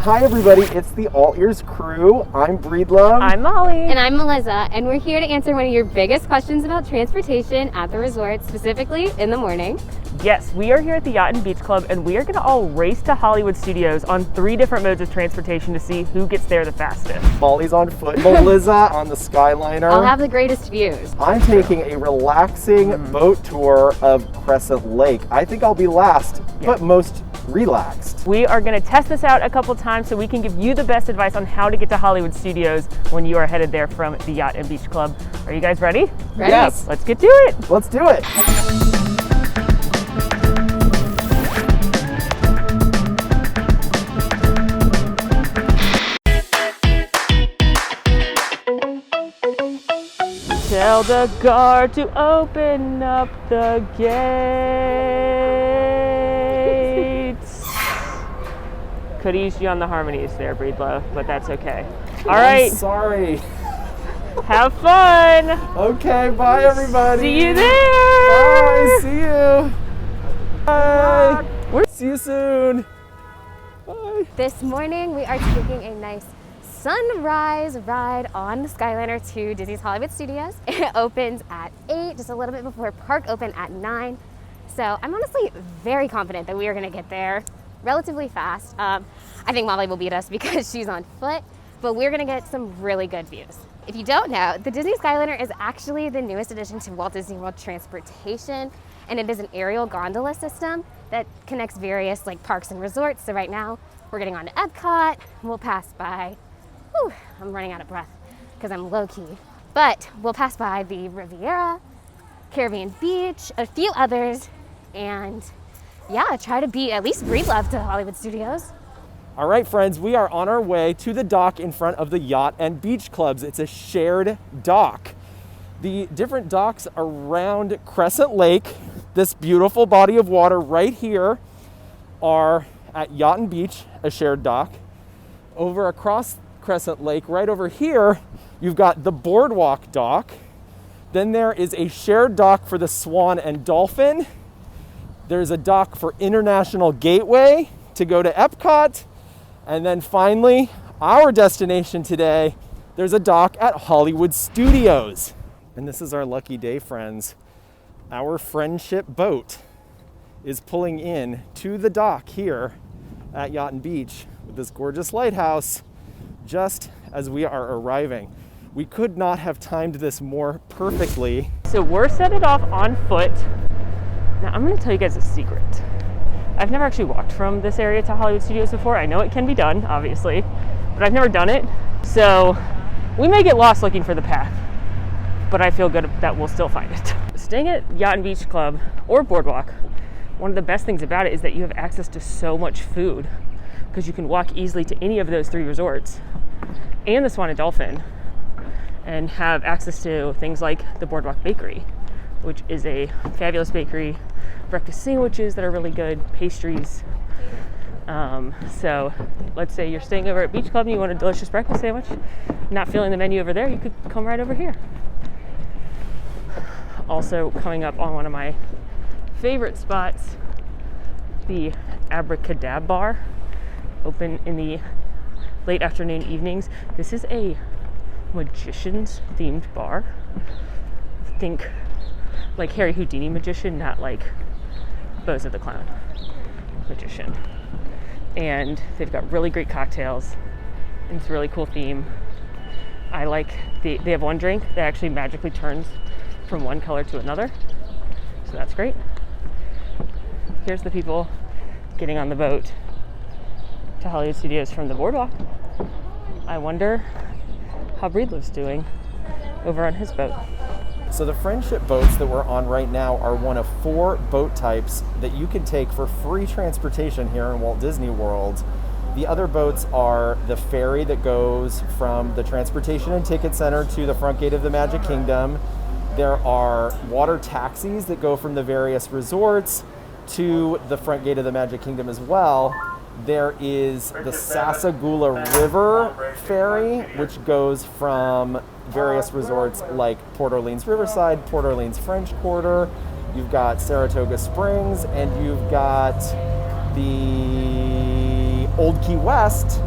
Hi everybody, it's the All Ears crew. I'm Breedlove. I'm Molly. And I'm Melissa, and we're here to answer one of your biggest questions about transportation at the resort, specifically in the morning. Yes, we are here at the Yacht Beach Club, and we are going to all race to Hollywood Studios on 3 different modes of transportation to see who gets there the fastest. Molly's on foot. Melissa on the Skyliner. I'll have the greatest views. I'm taking a relaxing boat tour of Crescent Lake. I think I'll be last, but most relaxed. We are going to test this out a couple times so we can give you the best advice on how to get to Hollywood Studios when you are headed there from the Yacht and Beach Club. Are you guys ready? Ready? Yes. Let's get to it. Let's do it. Tell the guard to open up the gates. Could ease you on the harmonies there, Breedlove, but that's okay. All right. I'm sorry. Have fun. Okay, bye everybody. See you there. Bye, see you. Bye. See you soon. Bye. This morning, we are taking a nice sunrise ride on the Skyliner to Disney's Hollywood Studios. It opens at 8, just a little bit before park open at 9. So I'm honestly very confident that we are gonna get there relatively fast. I think Molly will beat us because she's on foot, but we're gonna get some really good views. If you don't know, the Disney Skyliner is actually the newest addition to Walt Disney World transportation, and it is an aerial gondola system that connects various parks and resorts. So right now, we're getting on to Epcot, we'll pass by, I'm running out of breath because I'm low-key. But we'll pass by the Riviera, Caribbean Beach, a few others, and yeah, try to beat at least Breedlove to Hollywood Studios. All right, friends, we are on our way to the dock in front of the Yacht and Beach Clubs. It's a shared dock. The different docks around Crescent Lake, this beautiful body of water right here, are at Yacht and Beach, a shared dock. Over across Crescent Lake, right over here, you've got the Boardwalk dock. Then there is a shared dock for the Swan and Dolphin. There's a dock for International Gateway to go to Epcot. And then finally, our destination today, there's a dock at Hollywood Studios. And this is our lucky day, friends. Our friendship boat is pulling in to the dock here at Yacht and Beach with this gorgeous lighthouse just as we are arriving. We could not have timed this more perfectly. So we're set it off on foot. Now I'm going to tell you guys a secret. I've never actually walked from this area to Hollywood Studios before. I know it can be done, obviously, but I've never done it. So we may get lost looking for the path, but I feel good that we'll still find it. Staying at Yacht and Beach Club or Boardwalk, one of the best things about it is that you have access to so much food because you can walk easily to any of those 3 resorts and the Swan and Dolphin and have access to things like the Boardwalk Bakery, which is a fabulous bakery, breakfast sandwiches that are really good, pastries. So let's say you're staying over at Beach Club and you want a delicious breakfast sandwich, not feeling the menu over there, you could come right over here. Also coming up on one of my favorite spots, the Abracadabra Bar, open in the late afternoon evenings. This is a magician's themed bar. Think like Harry Houdini magician, not like Bozo the Clown magician. And they've got really great cocktails. It's a really cool theme. I like they have one drink that actually magically turns from one color to another. So that's great. Here's the people getting on the boat to Hollywood Studios from the Boardwalk. I wonder how Breedlove's doing over on his boat. So the friendship boats that we're on right now are one of 4 boat types that you can take for free transportation here in Walt Disney World. The other boats are the ferry that goes from the Transportation and Ticket Center to the front gate of the Magic Kingdom. There are water taxis that go from the various resorts to the front gate of the Magic Kingdom as well. There is the Sassagoula River ferry, which goes from various resorts like Port Orleans Riverside, Port Orleans French Quarter. You've got Saratoga Springs, and you've got the Old Key West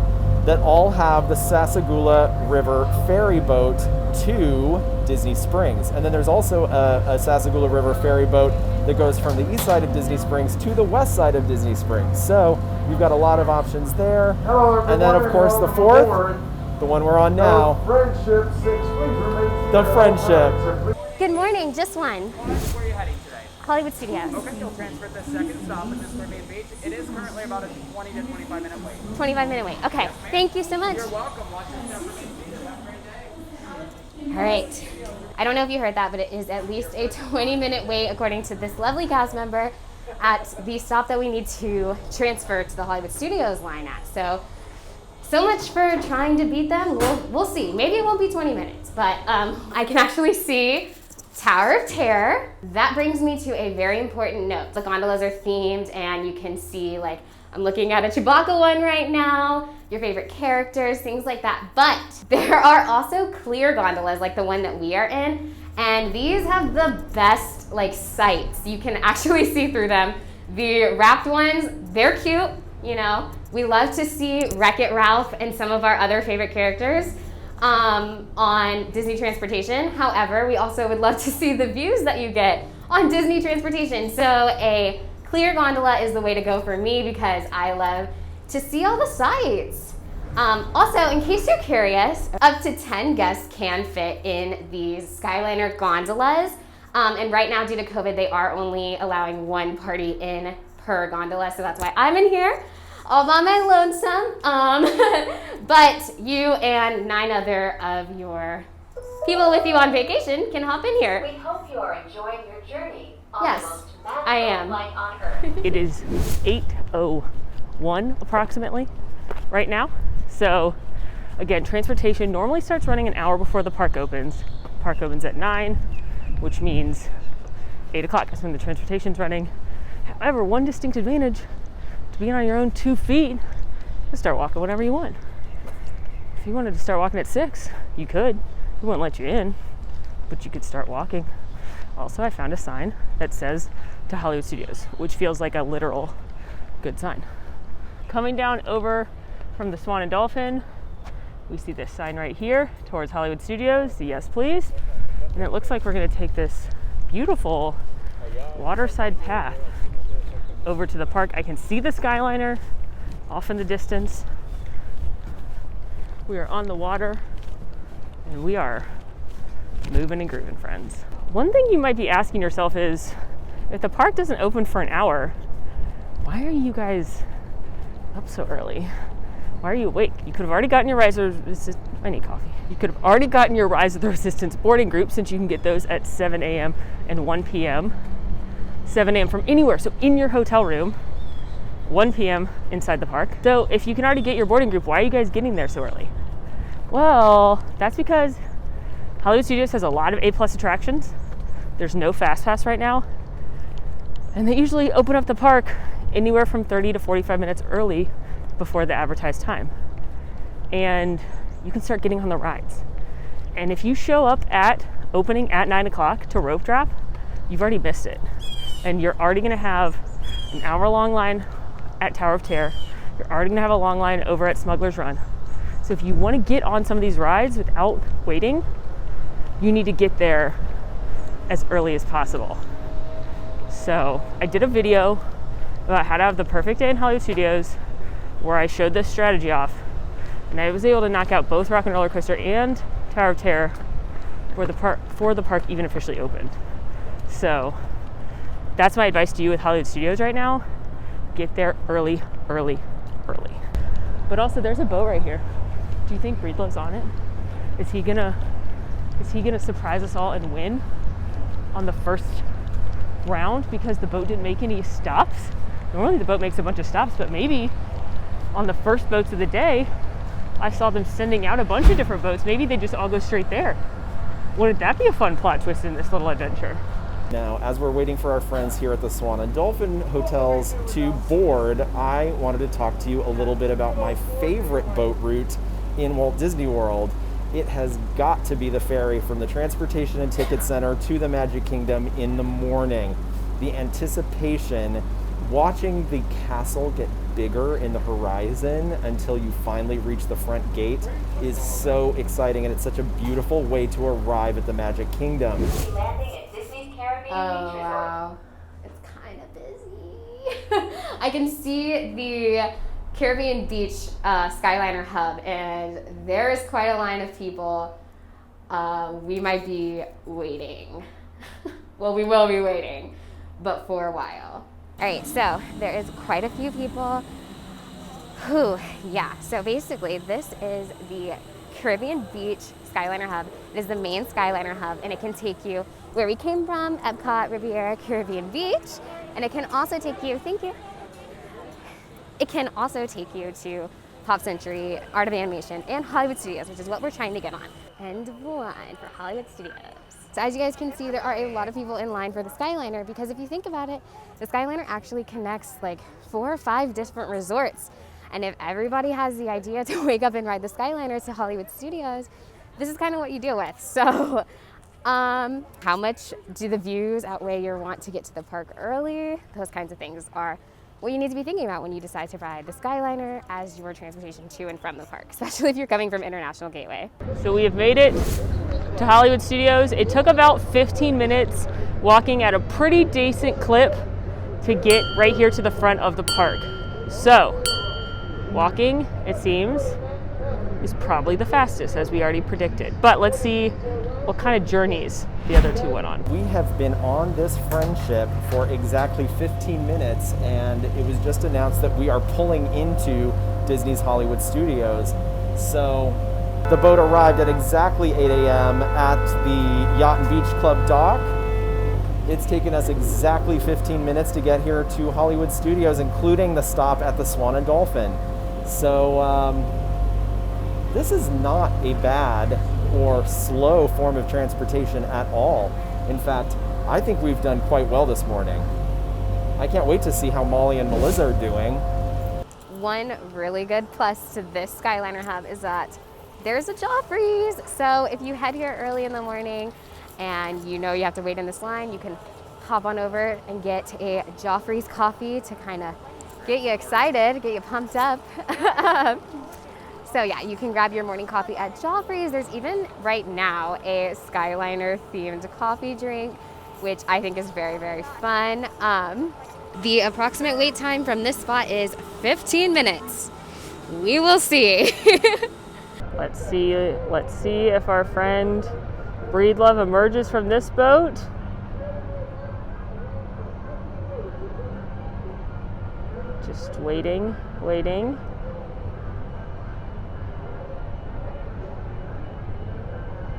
that all have the Sassagoula River ferry boat to Disney Springs. And then there's also a Sassagoula River ferry boat that goes from the east side of Disney Springs to the west side of Disney Springs. So you've got a lot of options there. Hello, and then of course the fourth, the one we're on now, Friendship 6 weeks the Friendship. Good morning, just one. Where are you heading today? Hollywood Studios. Okay, you'll transfer at the second stop, which is Caribbean Beach. It is currently about a 20 to 25 minute wait. 25-minute wait. Okay, thank you so much. You're welcome. Watch yourself for me. Have a great day. All right. I don't know if you heard that, but it is at least a 20-minute wait, according to this lovely cast member, at the stop that we need to transfer to the Hollywood Studios line at. So much for trying to beat them. We'll see. Maybe it won't be 20 minutes, but I can actually see Tower of Terror. That brings me to a very important note. The gondolas are themed, and you can see, like, I'm looking at a Chewbacca one right now, your favorite characters, things like that. But there are also clear gondolas like the one that we are in, and these have the best, like, sights. You can actually see through them. The wrapped ones, they're cute, you know. We love to see Wreck-It Ralph and some of our other favorite characters on Disney Transportation. However, we also would love to see the views that you get on Disney Transportation. So a clear gondola is the way to go for me because I love to see all the sights. Also, in case you're curious, up to 10 guests can fit in these Skyliner gondolas. And right now, due to COVID, they are only allowing one party in per gondola. So that's why I'm in here all by my lonesome. But you and 9 other of your people with you on vacation can hop in here. We hope you are enjoying your journey on Yes, the most I magical am. flight on Earth. It is 8:01 approximately right now. So again, transportation normally starts running an hour before the park opens. Park opens at 9, which means 8 o'clock is when the transportation's running. However, one distinct advantage to being on your own 2 feet is start walking whenever you want. If you wanted to start walking at 6, you could. It wouldn't let you in, but you could start walking. Also, I found a sign that says to Hollywood Studios, which feels like a literal good sign. Coming down over from the Swan and Dolphin, we see this sign right here towards Hollywood Studios, the yes please. And it looks like we're gonna take this beautiful waterside path over to the park. I can see the Skyliner off in the distance. We are on the water and we are moving and grooving, friends. One thing you might be asking yourself is, if the park doesn't open for an hour, why are you guys up so early? Why are you awake? You could have already gotten your I need coffee. You could have already gotten your Rise of the Resistance boarding group, since you can get those at 7 a.m. and 1 p.m. 7 a.m. from anywhere, so in your hotel room, 1 p.m. inside the park. So if you can already get your boarding group, why are you guys getting there so early? Well, that's because Hollywood Studios has a lot of A+ attractions. There's no Fast Pass right now. And they usually open up the park anywhere from 30 to 45 minutes early before the advertised time. And you can start getting on the rides. And if you show up at opening at 9 o'clock to rope drop, you've already missed it. And you're already gonna have an hour-long line at Tower of Terror. You're already gonna have a long line over at Smuggler's Run. So if you wanna get on some of these rides without waiting, you need to get there as early as possible. So I did a video about how to have the perfect day in Hollywood Studios where I showed this strategy off, and I was able to knock out both Rock and Roller Coaster and Tower of Terror before the park even officially opened. So that's my advice to you with Hollywood Studios right now. Get there early, early, early. But also, there's a boat right here. Do you think Breedlove's on it? Is he gonna surprise us all and win on the first round because the boat didn't make any stops? Normally the boat makes a bunch of stops, but maybe on the first boats of the day, I saw them sending out a bunch of different boats. Maybe they just all go straight there. Wouldn't that be a fun plot twist in this little adventure? Now, as we're waiting for our friends here at the Swan and Dolphin hotels to board, I wanted to talk to you a little bit about my favorite boat route in Walt Disney World. It has got to be the ferry from the Transportation and Ticket Center to the Magic Kingdom in the morning. The anticipation, watching the castle get bigger in the horizon until you finally reach the front gate is so exciting, and it's such a beautiful way to arrive at the Magic Kingdom. Landing at Disney's Caribbean Oh, Beach Resort. wow. It's kind of busy. I can see the Caribbean Beach Skyliner hub, and there is quite a line of people. We might be waiting. Well, we will be waiting, but for a while. All right, so there is quite a few people. So basically this is the Caribbean Beach Skyliner hub. It is the main Skyliner hub, and it can take you where we came from, Epcot, Riviera, Caribbean Beach, and it can also take you, it can also take you to Pop Century, Art of Animation, and Hollywood Studios, which is what we're trying to get on. End of line for Hollywood Studios. So as you guys can see, there are a lot of people in line for the Skyliner, because if you think about it, the Skyliner actually connects like 4 or 5 different resorts. And if everybody has the idea to wake up and ride the Skyliner to Hollywood Studios, this is kind of what you deal with. So how much do the views outweigh your want to get to the park early? Those kinds of things are what you need to be thinking about when you decide to ride the Skyliner as your transportation to and from the park, especially if you're coming from International Gateway. So we have made it to Hollywood Studios. It took about 15 minutes walking at a pretty decent clip to get right here to the front of the park. So walking, it seems, is probably the fastest, as we already predicted. But let's see what kind of journeys the other two went on. We have been on this friendship for exactly 15 minutes, and it was just announced that we are pulling into Disney's Hollywood Studios. So the boat arrived at exactly 8 a.m. at the Yacht and Beach Club dock. It's taken us exactly 15 minutes to get here to Hollywood Studios, including the stop at the Swan and Dolphin. So this is not a bad or slow form of transportation at all. In fact, I think we've done quite well this morning. I can't wait to see how Molly and Melissa are doing. One really good plus to this Skyliner hub is that there's a Joffrey's. So if you head here early in the morning and you know you have to wait in this line, you can hop on over and get a Joffrey's coffee to kind of get you excited, get you pumped up. So yeah, you can grab your morning coffee at Joffrey's. There's even right now a Skyliner themed coffee drink, which I think is very, very fun. The approximate wait time from this spot is 15 minutes. We will see. Let's see if our friend Breedlove emerges from this boat. Just waiting.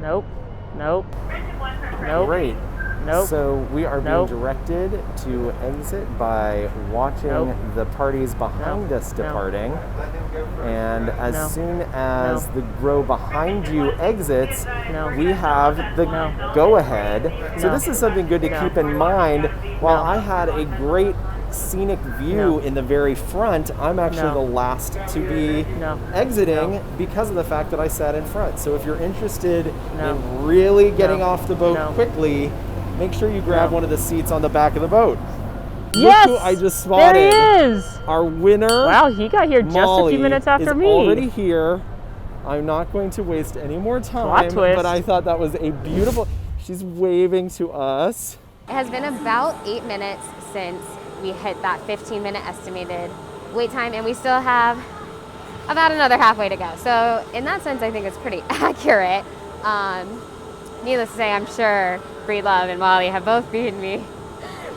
Nope. Great. Nope. So we are being Nope. directed to exit by watching Nope. the parties behind us departing. And as No. soon as the row behind you exits, No. we have the No. go-ahead. So No. this is something good to No. keep in mind. While No. I had a great scenic view No. in the very front, I'm actually No. the last to be No. exiting No. because of the fact that I sat in front. So if you're interested No. in really getting No. off the boat No. quickly, make sure you grab No. one of the seats on the back of the boat. Yes! Look who I just There he spotted. is! Our winner, Wow, he got here just a few minutes after is me. already here. I'm not going to waste any more time, twist. but I thought that was a beautiful. She's waving to us. It has been about 8 minutes since we hit that 15-minute estimated wait time, and we still have about another halfway to go. So in that sense, I think it's pretty accurate. Needless to say, I'm sure Breedlove and Molly have both beaten me.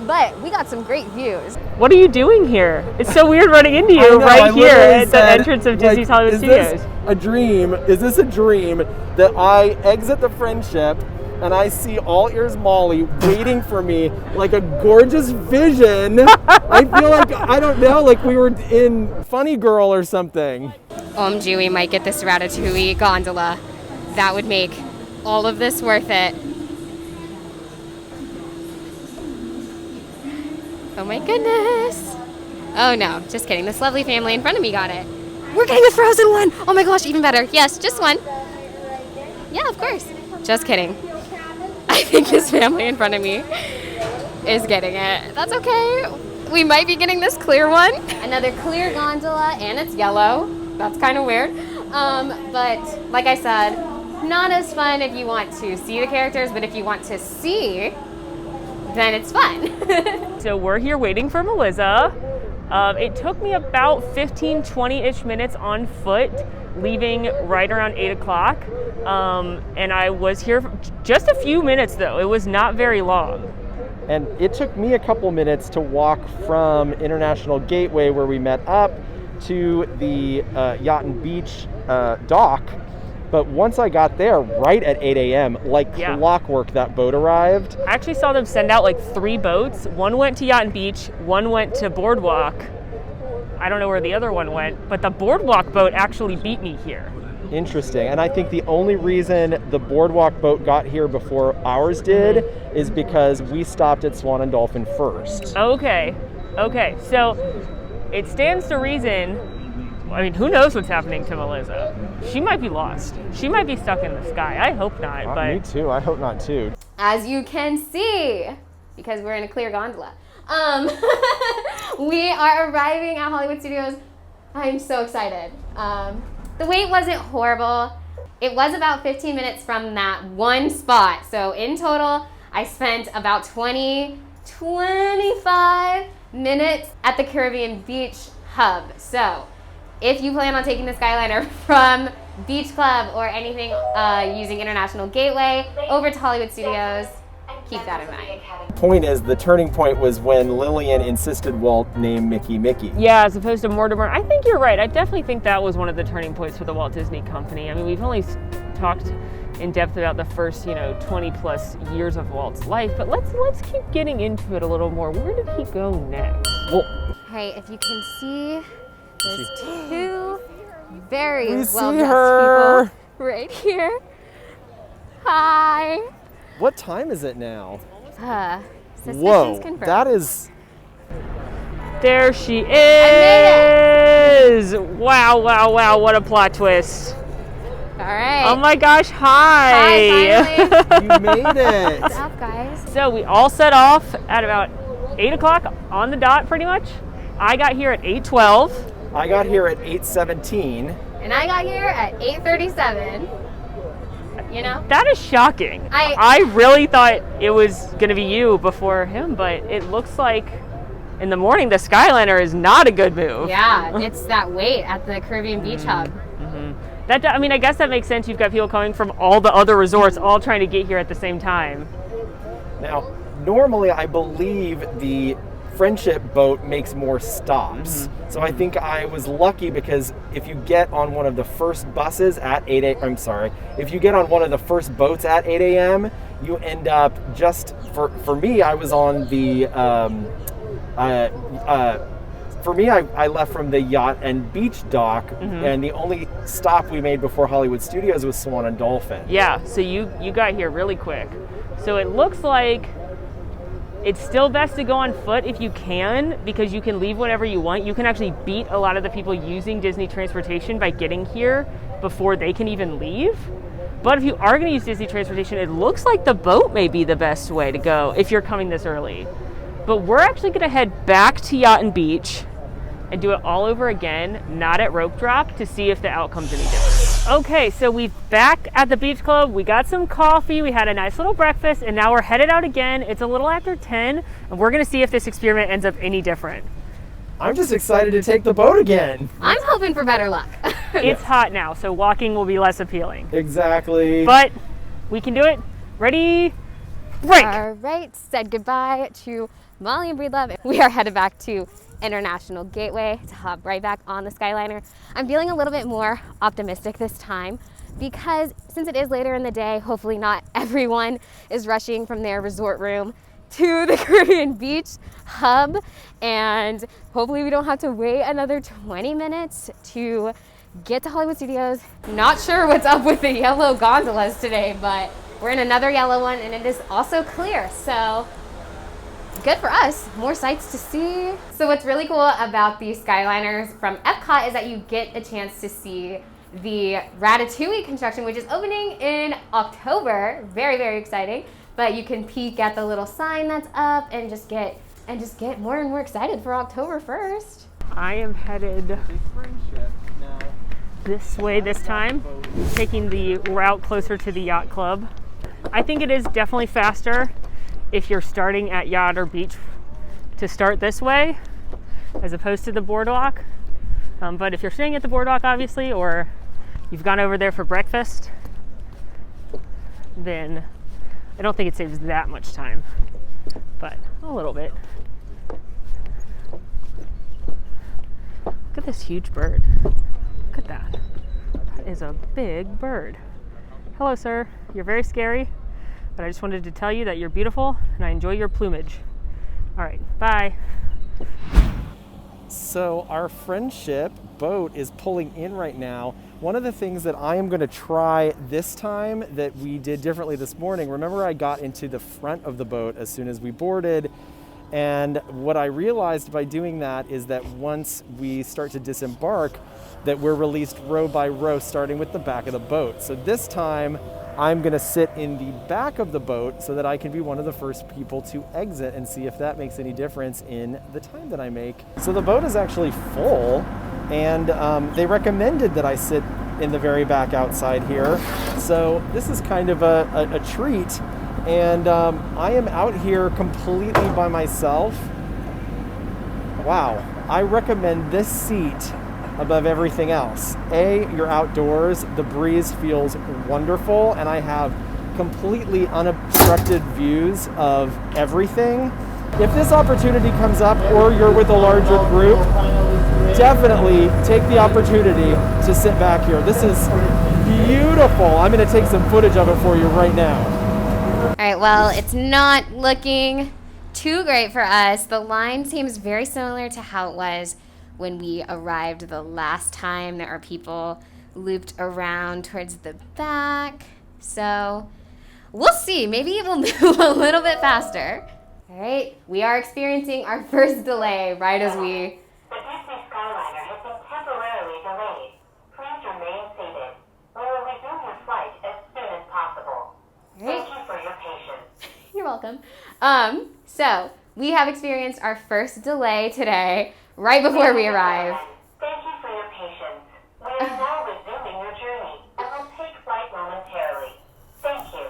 But we got some great views. What are you doing here? It's so weird running into I you know, right I here literally at the said, entrance of like, Disney's Hollywood is Studios. this a dream? Is this a dream that I exit the friendship and I see AllEars Molly waiting for me like a gorgeous vision? I feel like, I don't know, like we were in Funny Girl or something. OMG, we might get this Ratatouille gondola. That would make all of this worth it. Oh my goodness. Oh no, just kidding. This lovely family in front of me got it. We're getting the frozen one. Oh my gosh, even better. Yes, just one. Yeah, of course. Just kidding. I think this family in front of me is getting it. That's okay. we might be getting this clear one. Another clear gondola, and it's yellow. That's kind of weird. But like I said, not as fun if you want to see the characters, but if you want to see, then it's fun. So we're here waiting for Melissa. It took me about 15, 20-ish minutes on foot, leaving right around 8 o'clock. And I was here for just a few minutes, though. It was not very long. And it took me a couple minutes to walk from International Gateway, where we met up, to the Yacht and Beach dock. But once I got there, right at 8 a.m., like clockwork, that boat arrived. I actually saw them send out like 3 boats. One went to Yacht and Beach, one went to Boardwalk. I don't know where the other one went, but the Boardwalk boat actually beat me here. Interesting. And I think the only reason the Boardwalk boat got here before ours did is because we stopped at Swan and Dolphin first. Okay. So it stands to reason. I mean, who knows what's happening to Melissa? She might be lost. She might be stuck in the sky. I hope not. But me too. I hope not too. As you can see, because we're in a clear gondola, we are arriving at Hollywood Studios. I'm so excited. The wait wasn't horrible. It was about 15 minutes from that one spot. So in total, I spent about 25 minutes at the Caribbean Beach Hub. So if you plan on taking the Skyliner from Beach Club or anything using International Gateway over to Hollywood Studios, keep that in mind. Point is, the turning point was when Lillian insisted Walt name Mickey Mickey. yeah, as opposed to Mortimer, I think you're right. I definitely think that was one of the turning points for the Walt Disney Company. I mean, we've only talked in depth about the first, 20 plus years of Walt's life, but let's keep getting into it a little more. Where did he go next? Well, Hey, if you can see, there's 2 very we see well-dressed her. people right here. Hi. What time is it now? Suspicions Whoa, confirmed. that is... There she is! made Wow, what a plot twist. All right. Oh my gosh, hi! Hi, finally. You made it. What's up, guys? So we all set off at about 8 o'clock on the dot, pretty much. I got here at 8:12. I got here at 8:17. And I got here at 8:37. That is shocking. I really thought it was going to be you before him, but it looks like in the morning the Skyliner is not a good move. Yeah, it's that wait at the Caribbean Beach Hub. I guess that makes sense. You've got people coming from all the other resorts all trying to get here at the same time. Now, normally I believe the Friendship boat makes more stops. So I think I was lucky because if you get on one of the first buses at if you get on one of the first boats at 8 a.m., you end up for me, I was on the, I left from the Yacht and Beach dock, and the only stop we made before Hollywood Studios was Swan and Dolphin. Yeah, so you got here really quick. So it looks like it's still best to go on foot if you can, because you can leave whenever you want. You can actually beat a lot of the people using Disney transportation by getting here before they can even leave. But if you are going to use Disney transportation, it looks like the boat may be the best way to go if you're coming this early. But we're actually going to head back to Yacht and Beach and do it all over again, not at Rope Drop, to see if the outcome's any different. Okay, so we're back at the Beach Club. We got some coffee, we had a nice little breakfast, and now we're headed out again. It's a little after 10, and we're gonna see if this experiment ends up any different. I'm just excited to take the boat again. I'm hoping for better luck. It's hot now, so walking will be less appealing. Exactly. But we can do it. Ready? Break! All right, said goodbye to Molly and Breedlove. We are headed back to International Gateway to hop right back on the Skyliner. I'm feeling a little bit more optimistic this time because since it is later in the day, hopefully not everyone is rushing from their resort room to the Caribbean Beach Hub, and hopefully we don't have to wait another 20 minutes to get to Hollywood Studios. Not sure what's up with the yellow gondolas today, but we're in another yellow one and it is also clear, so good for us, more sights to see. So what's really cool about these Skyliners from Epcot is that you get a chance to see the Ratatouille construction, which is opening in October. Very, very exciting. But you can peek at the little sign that's up and just get and just get more and more excited for October 1st. I am headed this way this time, taking the route closer to the yacht club. I think it is definitely faster if you're starting at yacht or beach to start this way as opposed to the boardwalk. But if you're staying at the boardwalk, obviously, or you've gone over there for breakfast, then I don't think it saves that much time, but a little bit. Look at this huge bird. Look at that. That is a big bird. Hello, sir. You're very scary, but I just wanted to tell you that you're beautiful and I enjoy your plumage. All right, bye. So our friendship boat is pulling in right now. One of the things that I am going to try this time that we did differently this morning, remember I got into the front of the boat as soon as we boarded, and what I realized by doing that is that once we start to disembark, that we're released row by row, starting with the back of the boat. So this time I'm going to sit in the back of the boat so that I can be one of the first people to exit and see if that makes any difference in the time that I make. So the boat is actually full, and they recommended that I sit in the very back outside here. So this is kind of a treat, and I am out here completely by myself. Wow, I recommend this seat above everything else. You're outdoors, the breeze feels wonderful, and I have completely unobstructed views of everything. If this opportunity comes up, or you're with a larger group, definitely take the opportunity to sit back here. This is beautiful. I'm going to take some footage of it for you right now. All right, well, it's not looking too great for us. The line seems very similar to how it was when we arrived the last time. There are people looped around towards the back. So we'll see. Maybe it will move a little bit faster. All right, we are experiencing our first delay right as we... The Disney Skyliner has been temporarily delayed. Please remain seated. We will resume your flight as soon as possible. Thank you for your patience. You're welcome. So we have experienced our first delay today, right before we arrive. Thank you for your patience. We are now resuming your journey and will take flight momentarily. Thank you.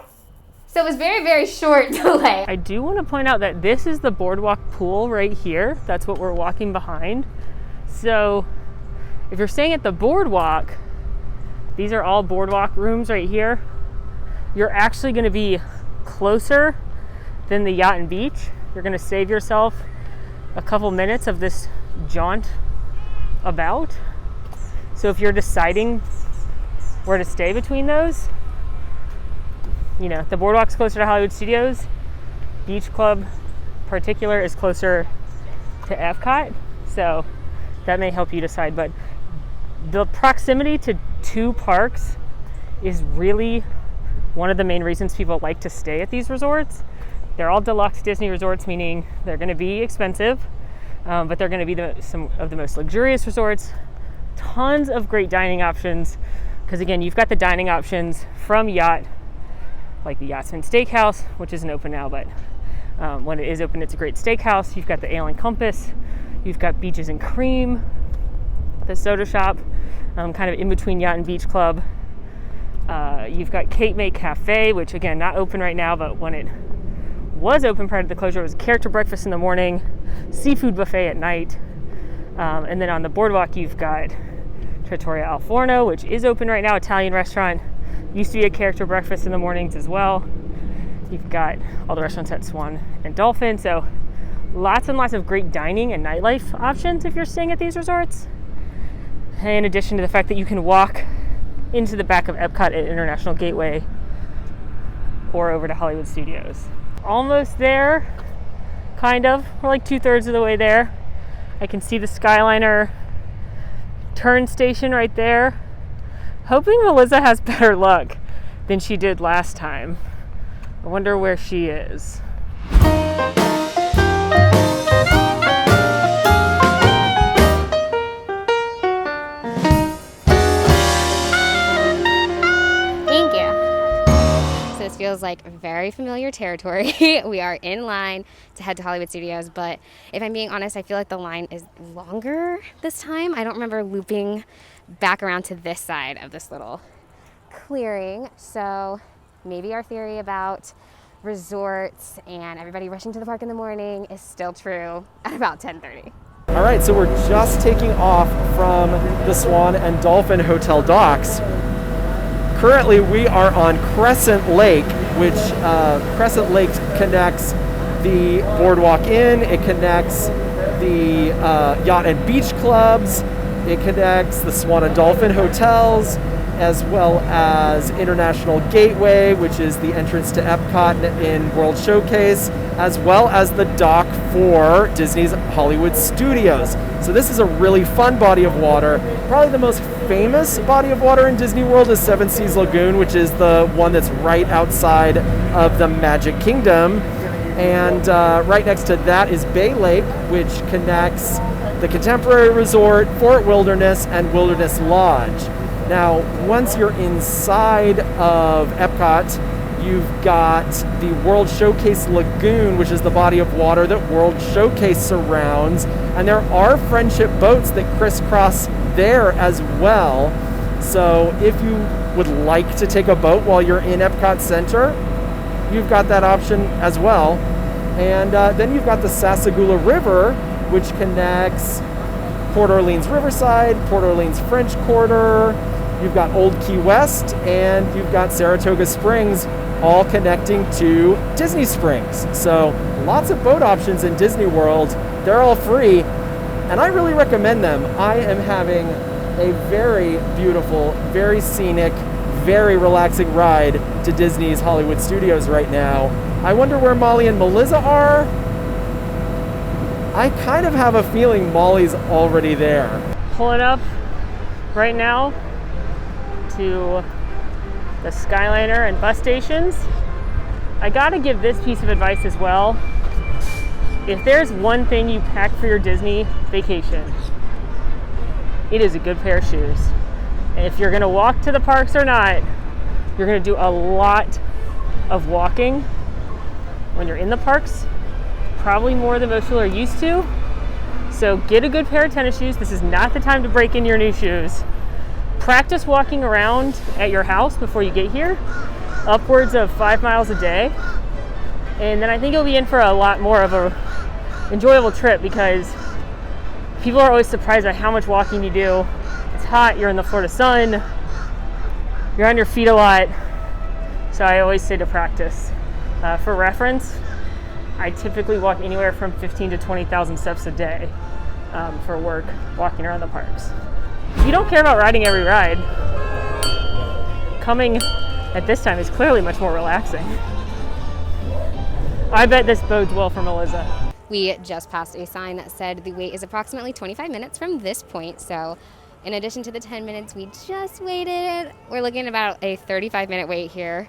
So it was very, very short delay. I do want to point out that this is the boardwalk pool right here. That's what we're walking behind. So if you're staying at the boardwalk, these are all boardwalk rooms right here. You're actually going to be closer than the yacht and beach. You're going to save yourself a couple minutes of this jaunt about. So if you're deciding where to stay between those, you know, the boardwalk's closer to Hollywood Studios. Beach Club particular is closer to Epcot. So that may help you decide. But the proximity to two parks is really one of the main reasons people like to stay at these resorts. They're all deluxe Disney resorts, meaning they're going to be expensive, but they're going to be some of the most luxurious resorts. Tons of great dining options, because again, you've got the dining options from Yacht, like the Yachtsman Steakhouse, which isn't open now, but when it is open, it's a great steakhouse. You've got the Ale and Compass. You've got Beaches and Cream, the soda shop, kind of in between Yacht and Beach Club. You've got Cape May Cafe, which again, not open right now, but when it was open prior to the closure, it was character breakfast in the morning, seafood buffet at night. And then on the boardwalk, you've got Trattoria Al Forno, which is open right now, Italian restaurant. Used to be a character breakfast in the mornings as well. You've got all the restaurants at Swan and Dolphin. So lots and lots of great dining and nightlife options if you're staying at these resorts. In addition to the fact that you can walk into the back of Epcot at International Gateway or over to Hollywood Studios. Almost there, kind of. We're like 2/3 of the way there. I can see the Skyliner turn station right there. Hoping Melissa has better luck than she did last time. I wonder where she is. This feels like very familiar territory. We are in line to head to Hollywood Studios, but if I'm being honest, I feel like the line is longer this time. I don't remember looping back around to this side of this little clearing. So maybe our theory about resorts and everybody rushing to the park in the morning is still true at about 10:30. All right, so we're just taking off from the Swan and Dolphin Hotel docks. Currently, we are on Crescent Lake, which Crescent Lake connects the Boardwalk Inn, it connects the Yacht and Beach Clubs, it connects the Swan and Dolphin hotels, as well as International Gateway, which is the entrance to Epcot in World Showcase, as well as the dock for Disney's Hollywood Studios. So this is a really fun body of water. Probably the most famous body of water in Disney World is Seven Seas Lagoon, which is the one that's right outside of the Magic Kingdom. And right next to that is Bay Lake, which connects the Contemporary Resort, Fort Wilderness, and Wilderness Lodge. Now, once you're inside of Epcot, you've got the World Showcase Lagoon, which is the body of water that World Showcase surrounds. And there are friendship boats that crisscross there as well. So if you would like to take a boat while you're in Epcot Center, you've got that option as well. And then you've got the Sassagoula River, which connects Port Orleans Riverside, Port Orleans French Quarter. You've got Old Key West, and you've got Saratoga Springs, all connecting to Disney Springs. So lots of boat options in Disney World. They're all free, and I really recommend them. I am having a very beautiful, very scenic, very relaxing ride to Disney's Hollywood Studios right now. I wonder where Molly and Melissa are. I kind of have a feeling Molly's already there. Pulling up right now to the Skyliner and bus stations. I gotta give this piece of advice as well. If there's one thing you pack for your Disney vacation, it is a good pair of shoes. And if you're gonna walk to the parks or not, you're gonna do a lot of walking when you're in the parks, probably more than most people are used to. So get a good pair of tennis shoes. This is not the time to break in your new shoes. Practice walking around at your house before you get here, upwards of 5 miles a day. And then I think you'll be in for a lot more of a enjoyable trip, because people are always surprised by how much walking you do. It's hot, you're in the Florida sun, you're on your feet a lot. So I always say to practice. For reference, I typically walk anywhere from 15 to 20,000 steps a day for work, walking around the parks. If you don't care about riding every ride, coming at this time is clearly much more relaxing. I bet this bodes well for Melissa. We just passed a sign that said the wait is approximately 25 minutes from this point. So in addition to the 10 minutes we just waited, we're looking at about a 35-minute wait here.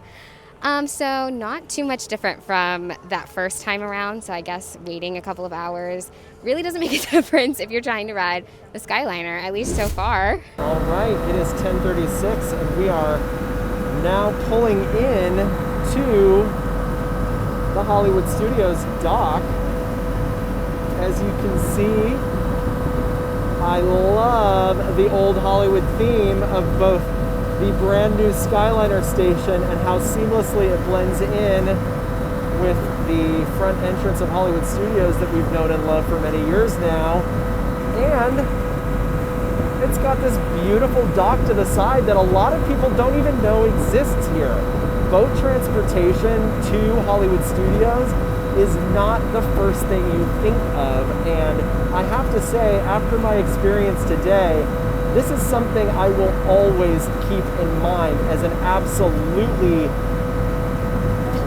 So not too much different from that first time around. So I guess waiting a couple of hours really doesn't make a difference if you're trying to ride the Skyliner, at least so far. All right, it is 10:36 and we are now pulling in to the Hollywood Studios dock. As you can see, I love the old Hollywood theme of both the brand new Skyliner station and how seamlessly it blends in with the front entrance of Hollywood Studios that we've known and loved for many years now. And it's got this beautiful dock to the side that a lot of people don't even know exists here. Boat transportation to Hollywood Studios is not the first thing you think of, and I have to say, after my experience today, this is something I will always keep in mind as an absolutely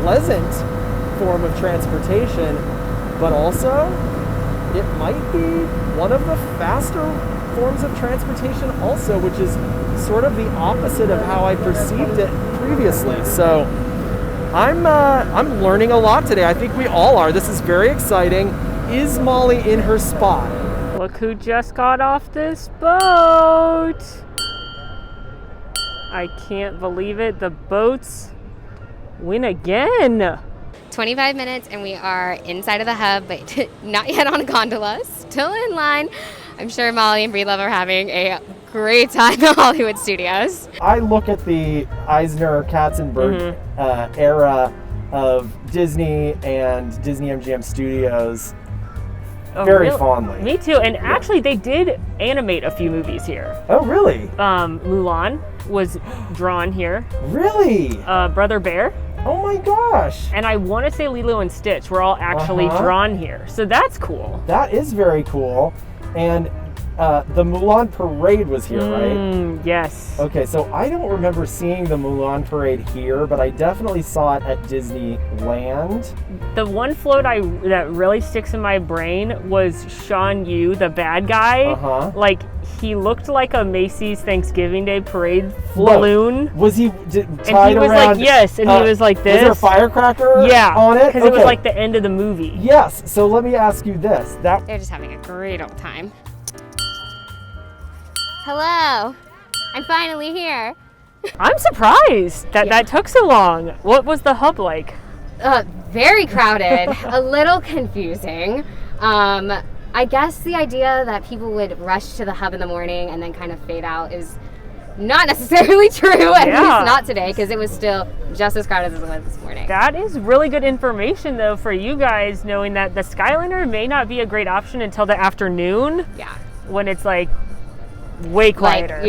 pleasant form of transportation, but also it might be one of the faster forms of transportation also, which is sort of the opposite of how I perceived it previously. So I'm learning a lot today. I think we all are. This is very exciting. Is Molly in her spot? Look who just got off this boat. I can't believe it. The boats Win again. 25 minutes and we are inside of the hub, but not yet on a gondola. Still in line. I'm sure Molly and Breedlove are having a great time at Hollywood Studios. I look at the Eisner, Katzenberg era of Disney and Disney MGM Studios very fondly. Me too. And actually, they did animate a few movies here. Oh, really? Mulan was drawn here. Really? Brother Bear. Oh my gosh. And I want to say Lilo and Stitch were all actually drawn here. So that's cool. That is very cool. And the Mulan Parade was here, right? Yes. Okay, so I don't remember seeing the Mulan Parade here, but I definitely saw it at Disneyland. The one float that really sticks in my brain was Shan Yu, the bad guy. Like, he looked like a Macy's Thanksgiving Day parade balloon. Was he tied and he was around, like, yes, and he was like this. Was there a firecracker on it? Because it was like the end of the movie. Yes, so let me ask you this. They're just having a great old time. Hello, I'm finally here. I'm surprised that took so long. What was the hub like? Very crowded, a little confusing. I guess the idea that people would rush to the hub in the morning and then kind of fade out is not necessarily true, at least not today, because it was still just as crowded as it was this morning. That is really good information, though, for you guys, knowing that the Skyliner may not be a great option until the afternoon. Yeah. When it's like way quieter.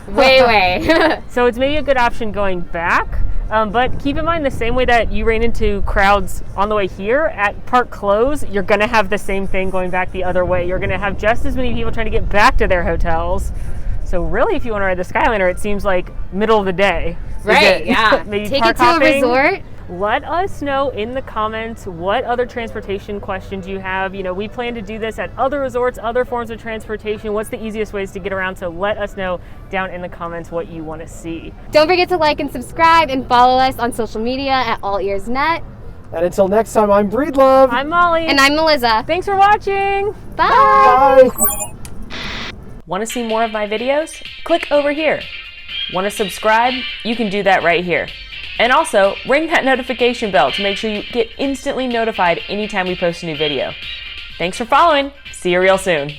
Way. So it's maybe a good option going back. But keep in mind, the same way that you ran into crowds on the way here, at park close, you're going to have the same thing going back the other way. You're going to have just as many people trying to get back to their hotels. So really, if you want to ride the Skyliner, it seems like middle of the day. Right, yeah. Maybe take park it to hopping. a resort. Let us know in the comments what other transportation questions you have. You know, we plan to do this at other resorts, other forms of transportation. What's the easiest ways to get around? So let us know down in the comments what you want to see. Don't forget to like and subscribe and follow us on social media at AllEars.net. And until next time, I'm Breedlove. I'm Molly. And I'm Melissa. Thanks for watching. Bye. Bye. Want to see more of my videos? Click over here. Want to subscribe? You can do that right here. And also, ring that notification bell to make sure you get instantly notified anytime we post a new video. Thanks for following. See you real soon.